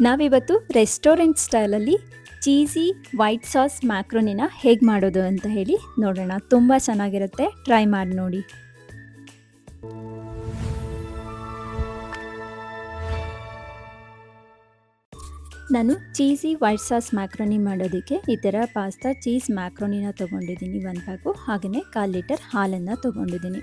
ನಾವಿವತ್ತು ರೆಸ್ಟೋರೆಂಟ್ ಸ್ಟೈಲಲ್ಲಿ cheesy white sauce ಮ್ಯಾಕ್ರೋನಿನ ಹೇಗೆ ಮಾಡೋದು ಅಂತ ಹೇಳಿ ನೋಡೋಣ. ತುಂಬ ಚೆನ್ನಾಗಿರುತ್ತೆ, ಟ್ರೈ ಮಾಡಿ ನೋಡಿ. ನಾನು ಚೀಸಿ ವೈಟ್ ಸಾಸ್ ಮ್ಯಾಕ್ರೋನಿ ಮಾಡೋದಕ್ಕೆ ಈ ಥರ ಪಾಸ್ತಾ ಚೀಸ್ ಮ್ಯಾಕ್ರೋನಿನ ತೊಗೊಂಡಿದ್ದೀನಿ 1 ಪ್ಯಾಕು. ಹಾಗೆಯೇ 1/4 ಲೀಟರ್ ಹಾಲನ್ನು ತೊಗೊಂಡಿದ್ದೀನಿ.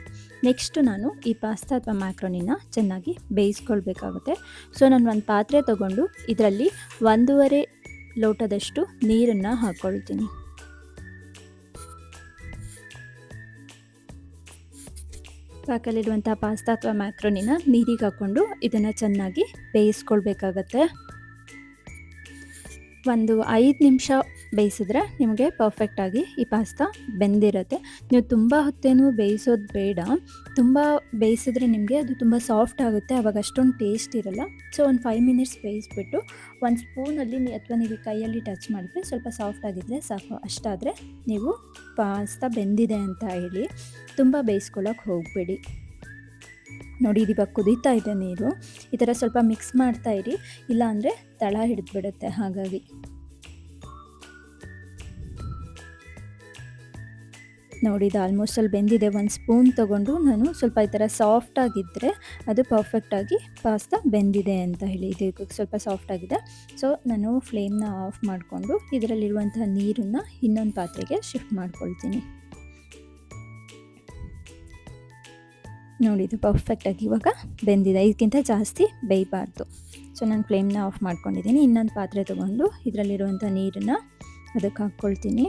ನೆಕ್ಸ್ಟು ನಾನು ಈ ಪಾಸ್ತಾ ಅಥವಾ ಮ್ಯಾಕ್ರೋನಿನ ಚೆನ್ನಾಗಿ ಬೇಯಿಸ್ಕೊಳ್ಬೇಕಾಗುತ್ತೆ. ಸೊ ನಾನು ಒಂದು ಪಾತ್ರೆ ತೊಗೊಂಡು ಇದರಲ್ಲಿ 1.5 ಲೋಟದಷ್ಟು ನೀರನ್ನು ಹಾಕ್ಕೊಳ್ತೀನಿ. ಪ್ಯಾಕಲ್ಲಿರುವಂಥ ಪಾಸ್ತಾ ಅಥವಾ ಮ್ಯಾಕ್ರೋನಿನ ನೀರಿಗೆ ಹಾಕ್ಕೊಂಡು ಇದನ್ನು ಚೆನ್ನಾಗಿ ಬೇಯಿಸ್ಕೊಳ್ಬೇಕಾಗತ್ತೆ. ಒಂದು 5 ನಿಮಿಷ ಬೇಯಿಸಿದ್ರೆ ನಿಮಗೆ ಪರ್ಫೆಕ್ಟಾಗಿ ಈ ಪಾಸ್ತಾ ಬೆಂದಿರುತ್ತೆ. ನೀವು ತುಂಬ ಹೊತ್ತೇನು ಬೇಯಿಸೋದು ಬೇಡ. ತುಂಬ ಬೇಯಿಸಿದ್ರೆ ನಿಮಗೆ ಅದು ತುಂಬ ಸಾಫ್ಟ್ ಆಗುತ್ತೆ, ಆವಾಗ ಅಷ್ಟೊಂದು ಟೇಸ್ಟ್ ಇರಲ್ಲ. ಸೊ ಒಂದು 5 ಮಿನಿಟ್ಸ್ ಬೇಯಿಸ್ಬಿಟ್ಟು ಒಂದು ಸ್ಪೂನಲ್ಲಿ ಅಥವಾ ನೀವು ಕೈಯಲ್ಲಿ ಟಚ್ ಮಾಡಿದ್ರೆ ಸ್ವಲ್ಪ ಸಾಫ್ಟ್ ಆಗಿದ್ದರೆ ಸಾಕು. ಅಷ್ಟಾದರೆ ನೀವು ಪಾಸ್ತಾ ಬೆಂದಿದೆ ಅಂತ ಹೇಳಿ. ತುಂಬ ಬೇಯಿಸ್ಕೊಳ್ಳೋಕೆ ಹೋಗಬೇಡಿ. ನೋಡಿ, ಇದು ಇವಾಗ ಕುದೀತಾ ಇದೆ ನೀರು. ಈ ಥರ ಸ್ವಲ್ಪ ಮಿಕ್ಸ್ ಮಾಡ್ತಾ ಇರಿ, ಇಲ್ಲಾಂದರೆ ತಳ ಹಿಡಿದ್ಬಿಡುತ್ತೆ. ಹಾಗಾಗಿ ನೋಡಿ, ಇದು ಆಲ್ಮೋಸ್ಟ್ ಅಲ್ಲಿ ಬೆಂದಿದೆ. ಒಂದು ಸ್ಪೂನ್ ತೊಗೊಂಡು ನಾನು ಸ್ವಲ್ಪ ಈ ಥರ ಸಾಫ್ಟ್ ಆಗಿದ್ದರೆ ಅದು ಪರ್ಫೆಕ್ಟಾಗಿ ಪಾಸ್ತಾ ಬೆಂದಿದೆ ಅಂತ ಹೇಳಿ. ಇದು ಸ್ವಲ್ಪ ಸಾಫ್ಟ್ ಆಗಿದೆ. ಸೊ ನಾನು ಫ್ಲೇಮ್ನ ಆಫ್ ಮಾಡಿಕೊಂಡು ಇದರಲ್ಲಿರುವಂಥ ನೀರನ್ನು ಇನ್ನೊಂದು ಪಾತ್ರೆಗೆ ಶಿಫ್ಟ್ ಮಾಡ್ಕೊಳ್ತೀನಿ. ನೋಡಿ, ಇದು ಪರ್ಫೆಕ್ಟಾಗಿ ಇವಾಗ ಬೆಂದಿದೆ. ಇದಕ್ಕಿಂತ ಜಾಸ್ತಿ ಬೇಯಬಾರ್ದು. ಸೊ ನಾನು ಫ್ಲೇಮ್ನ ಆಫ್ ಮಾಡ್ಕೊಂಡಿದ್ದೀನಿ. ಇನ್ನೊಂದು ಪಾತ್ರೆ ತೊಗೊಂಡು ಇದರಲ್ಲಿರುವಂಥ ನೀರನ್ನು ಅದಕ್ಕೆ ಹಾಕ್ಕೊಳ್ತೀನಿ.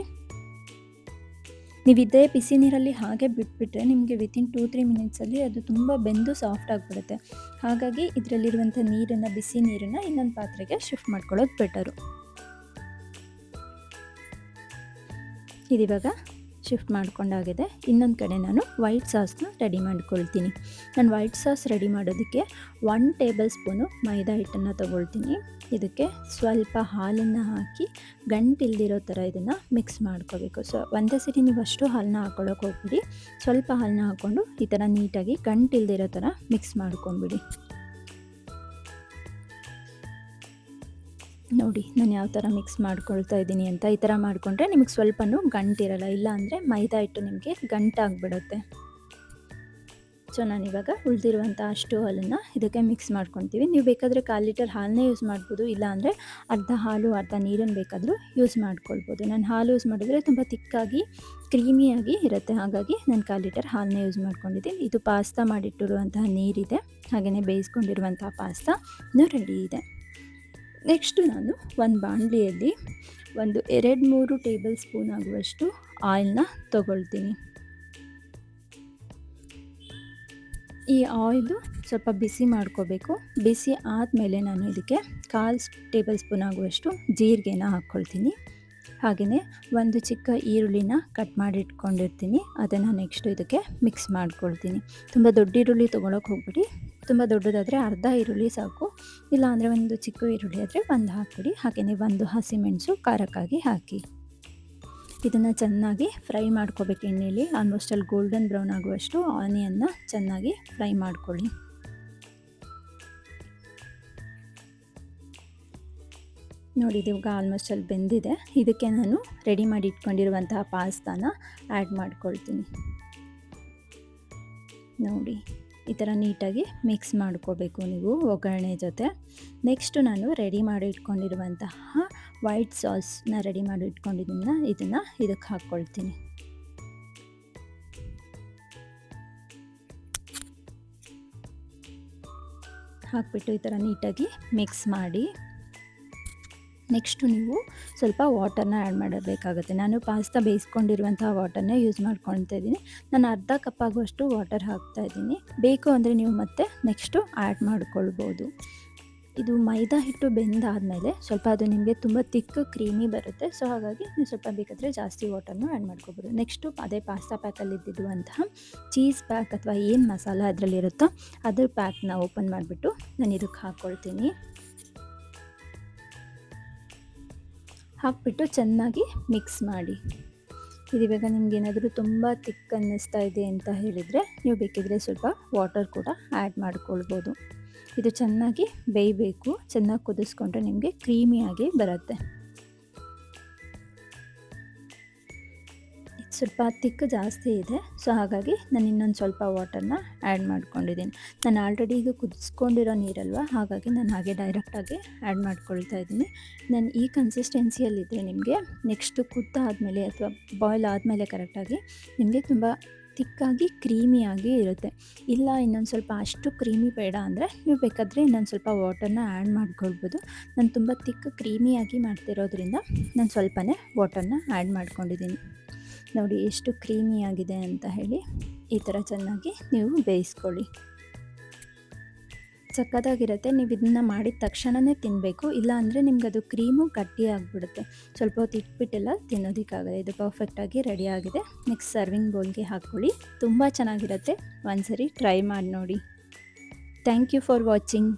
ನೀವು ಇದೇ ಬಿಸಿ ನೀರಲ್ಲಿ ಹಾಗೆ ಬಿಟ್ಬಿಟ್ರೆ ನಿಮಗೆ ವಿತಿನ್ 2-3 ಮಿನಿಟ್ಸಲ್ಲಿ ಅದು ತುಂಬ ಬೆಂದು ಸಾಫ್ಟ್ ಆಗಿಬಿಡುತ್ತೆ. ಹಾಗಾಗಿ ಇದರಲ್ಲಿರುವಂಥ ನೀರನ್ನು, ಬಿಸಿ ನೀರನ್ನು ಇನ್ನೊಂದು ಪಾತ್ರೆಗೆ ಶಿಫ್ಟ್ ಮಾಡ್ಕೊಳ್ಳೋದು ಬೆಟರು. ಇದಿವಾಗ ಶಿಫ್ಟ್ ಮಾಡ್ಕೊಂಡಾಗಿದೆ. ಇನ್ನೊಂದು ಕಡೆ ನಾನು ವೈಟ್ ಸಾಸ್ನ ರೆಡಿ ಮಾಡ್ಕೊಳ್ತೀನಿ. ನಾನು ವೈಟ್ ಸಾಸ್ ರೆಡಿ ಮಾಡೋದಕ್ಕೆ 1 ಟೇಬಲ್ ಸ್ಪೂನು ಮೈದಾ ಹಿಟ್ಟನ್ನು ತೊಗೊಳ್ತೀನಿ. ಇದಕ್ಕೆ ಸ್ವಲ್ಪ ಹಾಲನ್ನು ಹಾಕಿ ಗಂಟಿಲ್ದಿರೋ ಥರ ಇದನ್ನು ಮಿಕ್ಸ್ ಮಾಡ್ಕೋಬೇಕು. ಸೊ ಒಂದೇ ಸರಿ ನೀವು ಅಷ್ಟು ಹಾಲನ್ನ ಹಾಕ್ಕೊಳ್ಳೋಕೆ ಹೋಗ್ಬಿಡಿ. ಸ್ವಲ್ಪ ಹಾಲನ್ನ ಹಾಕ್ಕೊಂಡು ಈ ಥರ ನೀಟಾಗಿ ಗಂಟಿಲ್ದಿರೋ ಥರ ಮಿಕ್ಸ್ ಮಾಡ್ಕೊಂಬಿಡಿ. ನೋಡಿ ನಾನು ಯಾವ ಥರ ಮಿಕ್ಸ್ ಮಾಡ್ಕೊಳ್ತಾ ಇದ್ದೀನಿ ಅಂತ. ಈ ಥರ ಮಾಡಿಕೊಂಡ್ರೆ ನಿಮಗೆ ಸ್ವಲ್ಪನೂ ಗಂಟಿರಲ್ಲ, ಇಲ್ಲ ಅಂದರೆ ಮೈದಾ ಹಿಟ್ಟು ನಿಮಗೆ ಗಂಟಾಗಿಬಿಡುತ್ತೆ. ಸೊ ನಾನಿವಾಗ ಉಳಿದಿರುವಂಥ ಅಷ್ಟು ಹಾಲನ್ನು ಇದಕ್ಕೆ ಮಿಕ್ಸ್ ಮಾಡ್ಕೊತೀವಿ. ನೀವು ಬೇಕಾದರೆ 1/4 ಲೀಟರ್ ಹಾಲನ್ನೇ ಯೂಸ್ ಮಾಡ್ಬೋದು, ಇಲ್ಲ ಅಂದರೆ ಅರ್ಧ ಹಾಲು ಅರ್ಧ ನೀರನ್ನು ಬೇಕಾದರೂ ಯೂಸ್ ಮಾಡ್ಕೊಳ್ಬೋದು. ನಾನು ಹಾಲು ಯೂಸ್ ಮಾಡಿದ್ರೆ ತುಂಬ ತಿಕ್ಕಾಗಿ ಕ್ರೀಮಿಯಾಗಿ ಇರುತ್ತೆ, ಹಾಗಾಗಿ ನಾನು 1/4 ಲೀಟರ್ ಹಾಲನ್ನೇ ಯೂಸ್ ಮಾಡ್ಕೊಂಡಿದ್ದೀನಿ. ಇದು ಪಾಸ್ತಾ ಮಾಡಿಟ್ಟಿರುವಂತಹ ನೀರಿದೆ, ಹಾಗೆಯೇ ಬೇಯಿಸ್ಕೊಂಡಿರುವಂಥ ಪಾಸ್ತಾ ಇನ್ನೂ ರೆಡಿ ಇದೆ. ನೆಕ್ಸ್ಟು ನಾನು ಒಂದು ಬಾಣಲಿಯಲ್ಲಿ 2-3 ಟೇಬಲ್ ಸ್ಪೂನ್ ಆಗುವಷ್ಟು ಆಯಿಲ್ನ ತೊಗೊಳ್ತೀನಿ. ಈ ಆಯಿಲು ಸ್ವಲ್ಪ ಬಿಸಿ ಮಾಡ್ಕೋಬೇಕು. ಬಿಸಿ ಆದಮೇಲೆ ನಾನು ಇದಕ್ಕೆ 1/4 ಟೇಬಲ್ ಸ್ಪೂನ್ ಆಗುವಷ್ಟು ಜೀರಿಗೆನ ಹಾಕ್ಕೊಳ್ತೀನಿ. ಹಾಗೆಯೇ ಒಂದು ಚಿಕ್ಕ ಈರುಳ್ಳಿನ ಕಟ್ ಮಾಡಿ ಇಟ್ಕೊಂಡಿರ್ತೀನಿ, ಅದನ್ನು ನೆಕ್ಸ್ಟು ಇದಕ್ಕೆ ಮಿಕ್ಸ್ ಮಾಡ್ಕೊಳ್ತೀನಿ. ತುಂಬ ದೊಡ್ಡ ಈರುಳ್ಳಿ ತೊಗೊಳಕ್ಕೆ ಹೋಗ್ಬಿಡಿ. ತುಂಬ ದೊಡ್ಡದಾದರೆ ಅರ್ಧ ಈರುಳ್ಳಿ ಸಾಕು, ಇಲ್ಲ ಅಂದರೆ ಒಂದು ಚಿಕ್ಕ ಈರುಳ್ಳಿ ಆದರೆ ಒಂದು ಹಾಕ್ಬಿಡಿ. ಹಾಗೆಯೇ ಒಂದು ಹಸಿಮೆಣಸು ಖಾರಕ್ಕಾಗಿ ಹಾಕಿ ಇದನ್ನು ಚೆನ್ನಾಗಿ ಫ್ರೈ ಮಾಡ್ಕೋಬೇಕು ಎಣ್ಣೆಯಲ್ಲಿ. ಆಲ್ಮೋಸ್ಟ್ ಅಲ್ಲಿ ಗೋಲ್ಡನ್ ಬ್ರೌನ್ ಆಗುವಷ್ಟು ಆನಿಯನ್ನ ಚೆನ್ನಾಗಿ ಫ್ರೈ ಮಾಡ್ಕೊಳ್ಳಿ. ನೋಡಿ, ಇದು ಇವಾಗ ಆಲ್ಮೋಸ್ಟ್ ಅಲ್ಲಿ ಬೆಂದಿದೆ. ಇದಕ್ಕೆ ನಾನು ರೆಡಿ ಮಾಡಿ ಇಟ್ಕೊಂಡಿರುವಂತಹ ಪಾಸ್ತಾನ ಆ್ಯಡ್ ಮಾಡ್ಕೊಳ್ತೀನಿ. ನೋಡಿ, ಈ ಥರ ನೀಟಾಗಿ ಮಿಕ್ಸ್ ಮಾಡ್ಕೋಬೇಕು ನೀವು ಒಗ್ಗರಣೆ ಜೊತೆ. ನೆಕ್ಸ್ಟು ನಾನು ರೆಡಿ ಮಾಡಿ ಇಟ್ಕೊಂಡಿರುವಂತಹ ವೈಟ್ ಸಾಸ್ನ ರೆಡಿ ಮಾಡಿ ಇಟ್ಕೊಂಡಿದ್ದನ್ನು ಇದಕ್ಕೆ ಹಾಕ್ಕೊಳ್ತೀನಿ. ಹಾಕ್ಬಿಟ್ಟು ಈ ಥರ ನೀಟಾಗಿ ಮಿಕ್ಸ್ ಮಾಡಿ ನೆಕ್ಸ್ಟು ನೀವು ಸ್ವಲ್ಪ ವಾಟರ್ನ ಆ್ಯಡ್ ಮಾಡಬೇಕಾಗುತ್ತೆ. ನಾನು ಪಾಸ್ತಾ ಬೇಯಿಸ್ಕೊಂಡಿರುವಂತಹ ವಾಟರ್ನೇ ಯೂಸ್ ಮಾಡ್ಕೊಳ್ತಾ ಇದ್ದೀನಿ. ನಾನು ಅರ್ಧ ಕಪ್ ಆಗುವಷ್ಟು ವಾಟರ್ ಹಾಕ್ತಾ ಇದ್ದೀನಿ. ಬೇಕು ಅಂದರೆ ನೀವು ಮತ್ತೆ ನೆಕ್ಸ್ಟು ಆ್ಯಡ್ ಮಾಡ್ಕೊಳ್ಬೋದು. ಇದು ಮೈದಾ ಹಿಟ್ಟು ಬೆಂದಾದಮೇಲೆ ಸ್ವಲ್ಪ ಅದು ನಿಮಗೆ ತುಂಬ ತಿಕ್ ಕ್ರೀಮಿ ಬರುತ್ತೆ. ಸೊ ಹಾಗಾಗಿ ನೀವು ಸ್ವಲ್ಪ ಬೇಕಾದರೆ ಜಾಸ್ತಿ ವಾಟರ್ನ ಆ್ಯಡ್ ಮಾಡ್ಕೋಬೋದು. ನೆಕ್ಸ್ಟು ಅದೇ ಪಾಸ್ತಾ ಪ್ಯಾಕಲ್ಲಿ ಇದ್ದಿರುವಂತಹ ಚೀಸ್ ಪ್ಯಾಕ್ ಅಥವಾ ಏನು ಮಸಾಲ ಅದರಲ್ಲಿರುತ್ತೋ ಅದ್ರ ಪ್ಯಾಕ್ನ ಓಪನ್ ಮಾಡಿಬಿಟ್ಟು ನಾನು ಇದಕ್ಕೆ ಹಾಕ್ಕೊಳ್ತೀನಿ. ಹಾಕ್ಬಿಟ್ಟು ಚೆನ್ನಾಗಿ ಮಿಕ್ಸ್ ಮಾಡಿ. ಇದಿವಾಗ ನಿಮಗೇನಾದರೂ ತುಂಬ ತಿಕ್ ಅನ್ನಿಸ್ತಾ ಇದೆ ಅಂತ ಹೇಳಿದರೆ ನೀವು ಬೇಕಿದ್ರೆ ಸ್ವಲ್ಪ ವಾಟರ್ ಕೂಡ ಆ್ಯಡ್ ಮಾಡ್ಕೊಳ್ಬೋದು. ಇದು ಚೆನ್ನಾಗಿ ಬೇಯಬೇಕು. ಚೆನ್ನಾಗಿ ಕುದಿಸ್ಕೊಂಡ್ರೆ ನಿಮಗೆ ಕ್ರೀಮಿಯಾಗಿ ಬರುತ್ತೆ. ಸ್ವಲ್ಪ ತಿಕ್ಕು ಜಾಸ್ತಿ ಇದೆ, ಸೊ ಹಾಗಾಗಿ ನಾನು ಇನ್ನೊಂದು ಸ್ವಲ್ಪ ವಾಟರ್ನ ಆ್ಯಡ್ ಮಾಡ್ಕೊಂಡಿದ್ದೀನಿ. ನಾನು ಆಲ್ರೆಡಿ ಇದು ಕುದಿಸ್ಕೊಂಡಿರೋ ನೀರಲ್ವ, ಹಾಗಾಗಿ ನಾನು ಹಾಗೆ ಡೈರೆಕ್ಟಾಗಿ ಆ್ಯಡ್ ಮಾಡ್ಕೊಳ್ತಾ ಇದ್ದೀನಿ. ನಾನು ಈ ಕನ್ಸಿಸ್ಟೆನ್ಸಿಯಲ್ಲಿದ್ದರೆ ನಿಮಗೆ ನೆಕ್ಸ್ಟು ಕುದ್ದಾದಮೇಲೆ ಅಥವಾ ಬಾಯ್ಲ್ ಆದಮೇಲೆ ಕರೆಕ್ಟಾಗಿ ನಿಮಗೆ ತುಂಬ ತಿಕ್ಕಾಗಿ ಕ್ರೀಮಿಯಾಗಿ ಇರುತ್ತೆ. ಇಲ್ಲ ಇನ್ನೊಂದು ಸ್ವಲ್ಪ ಅಷ್ಟು ಕ್ರೀಮಿ ಬೇಡ ಅಂದರೆ ನೀವು ಬೇಕಾದರೆ ಇನ್ನೊಂದು ಸ್ವಲ್ಪ ವಾಟರ್ನ ಆ್ಯಡ್ ಮಾಡ್ಕೊಳ್ಬೋದು. ನಾನು ತುಂಬ ತಿಕ್ಕ ಕ್ರೀಮಿಯಾಗಿ ಮಾಡ್ತಿರೋದ್ರಿಂದ ನಾನು ಸ್ವಲ್ಪನೇ ವಾಟರ್ನ ಆ್ಯಡ್ ಮಾಡ್ಕೊಂಡಿದ್ದೀನಿ. ನೋಡಿ ಎಷ್ಟು ಕ್ರೀಮಿಯಾಗಿದೆ ಅಂತ ಹೇಳಿ. ಈ ಥರ ಚೆನ್ನಾಗಿ ನೀವು ಬೇಯಿಸ್ಕೊಳ್ಳಿ. ಸಕ್ಕತ್ತಾಗಿರುತ್ತೆ. ನೀವು ಇದನ್ನು ಮಾಡಿದ ತಕ್ಷಣವೇ ತಿನ್ನಬೇಕು, ಇಲ್ಲ ಅಂದರೆ ನಿಮಗದು ಕ್ರೀಮು ಗಟ್ಟಿ ಆಗಿಬಿಡುತ್ತೆ. ಸ್ವಲ್ಪ ಹೊತ್ತು ಇಟ್ಬಿಟ್ಟೆಲ್ಲ ತಿನ್ನೋದಕ್ಕಾಗಲ್ಲ. ಇದು ಪರ್ಫೆಕ್ಟಾಗಿ ರೆಡಿಯಾಗಿದೆ. ನೆಕ್ಸ್ಟ್ ಸರ್ವಿಂಗ್ ಬೌಲ್ಗೆ ಹಾಕ್ಕೊಳ್ಳಿ. ತುಂಬ ಚೆನ್ನಾಗಿರುತ್ತೆ. ಒಂದ್ಸರಿ ಟ್ರೈ ಮಾಡಿ ನೋಡಿ. Thank you for watching.